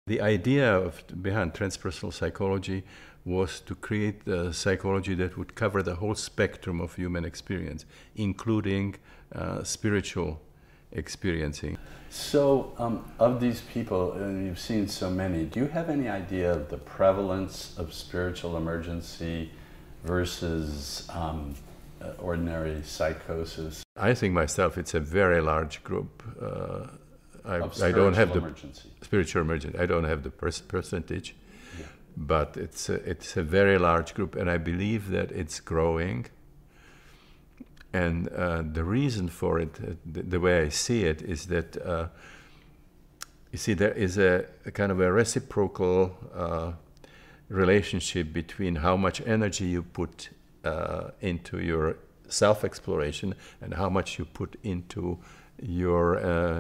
The idea behind transpersonal psychology was to create a psychology that would cover the whole spectrum of human experience, including spiritual experiencing. So, of these people, and you've seen so many, do you have any idea of the prevalence of spiritual emergency versus ordinary psychosis? I think myself it's a very large group. I don't have the spiritual emergency. I don't have the percentage, yeah. But it's a very large group, and I believe that it's growing. And the reason for it, the way I see it, is that you see there is a kind of a reciprocal relationship between how much energy you put into your self-exploration and how much you put into your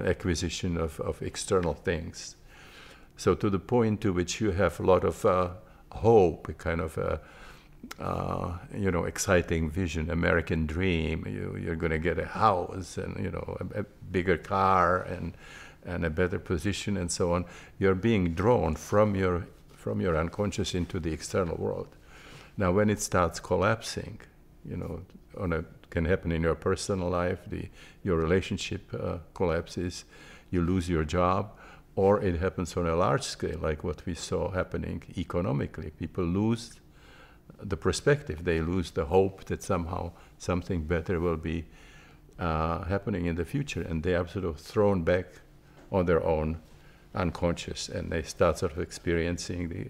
acquisition of external things. So to the point to which you have a lot of hope, a kind of exciting vision, American dream. You're going to get a house and a bigger car and a better position and so on. You're being drawn from your unconscious into the external world. Now, when it starts collapsing, can happen in your personal life. Your relationship collapses. You lose your job, or it happens on a large scale, like what we saw happening economically. People lose the perspective. They lose the hope that somehow something better will be happening in the future, and they are sort of thrown back on their own unconscious, and they start sort of experiencing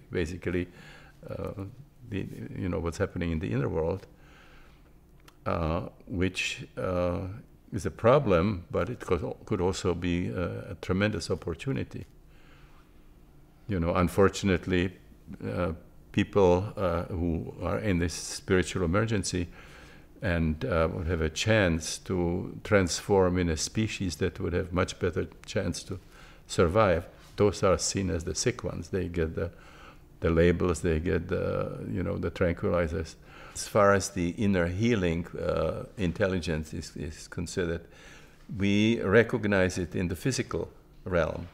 what's happening in the inner world, which is a problem, but it could also be a tremendous opportunity. Unfortunately, people who are in this spiritual emergency and would have a chance to transform in a species that would have much better chance to survive, those are seen as the sick ones. They get the labels, they get the tranquilizers. As far as the inner healing intelligence is considered, we recognize it in the physical realm,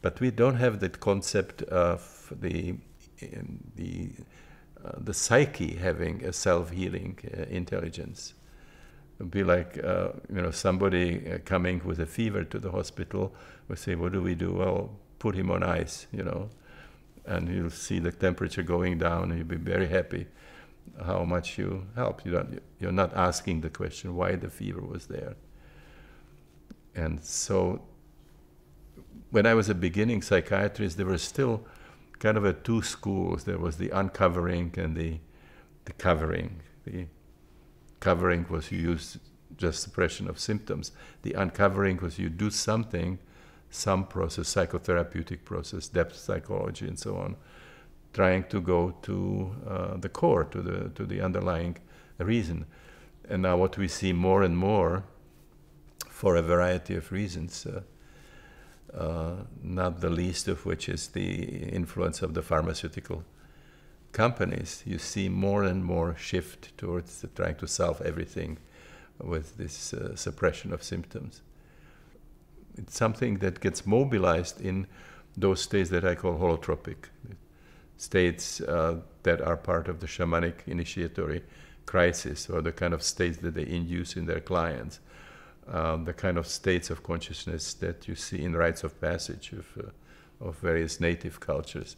but we don't have that concept of the psyche having a self-healing intelligence. It would be like somebody coming with a fever to the hospital. We say, what do we do? Well, put him on ice, and you'll see the temperature going down, and you'll be very happy how much you help. You're not asking the question why the fever was there. And so when I was a beginning psychiatrist, there were still kind of two schools. There was the uncovering and the covering. The covering was you use just suppression of symptoms. The uncovering was you do something, some process, psychotherapeutic process, depth psychology and so on, trying to go to the core, to the underlying reason. And now what we see more and more, for a variety of reasons, not the least of which is the influence of the pharmaceutical companies, you see more and more shift towards trying to solve everything with this suppression of symptoms. It's something that gets mobilized in those states that I call holotropic, states that are part of the shamanic initiatory crisis, or the kind of states that they induce in their clients, the kind of states of consciousness that you see in rites of passage of various native cultures,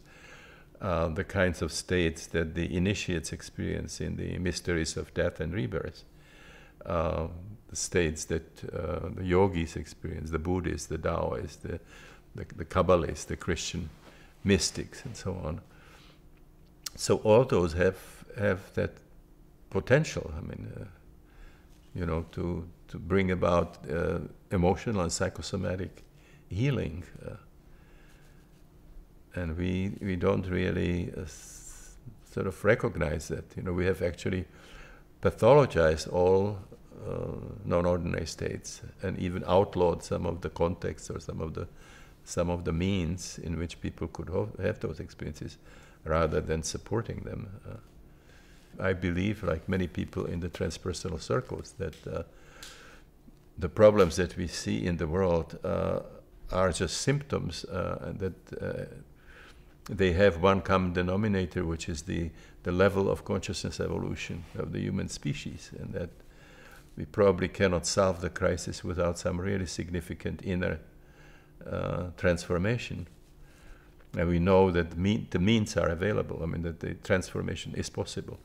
the kinds of states that the initiates experience in the mysteries of death and rebirth, the states that the yogis experience, the Buddhists, the Taoists, the Kabbalists, the Christian mystics, and so on. So all those have that potential. I mean, to bring about emotional and psychosomatic healing, and we don't really sort of recognize that. We have actually pathologized all non-ordinary states, and even outlawed some of the contexts or some of the means in which people could have those experiences, rather than supporting them. I believe, like many people in the transpersonal circles, that the problems that we see in the world are just symptoms that they have one common denominator, which is the level of consciousness evolution of the human species, and that we probably cannot solve the crisis without some really significant inner transformation. And we know that the means are available. I mean, that the transformation is possible.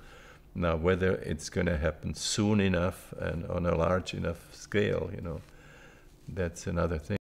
Now, whether it's going to happen soon enough and on a large enough scale, that's another thing.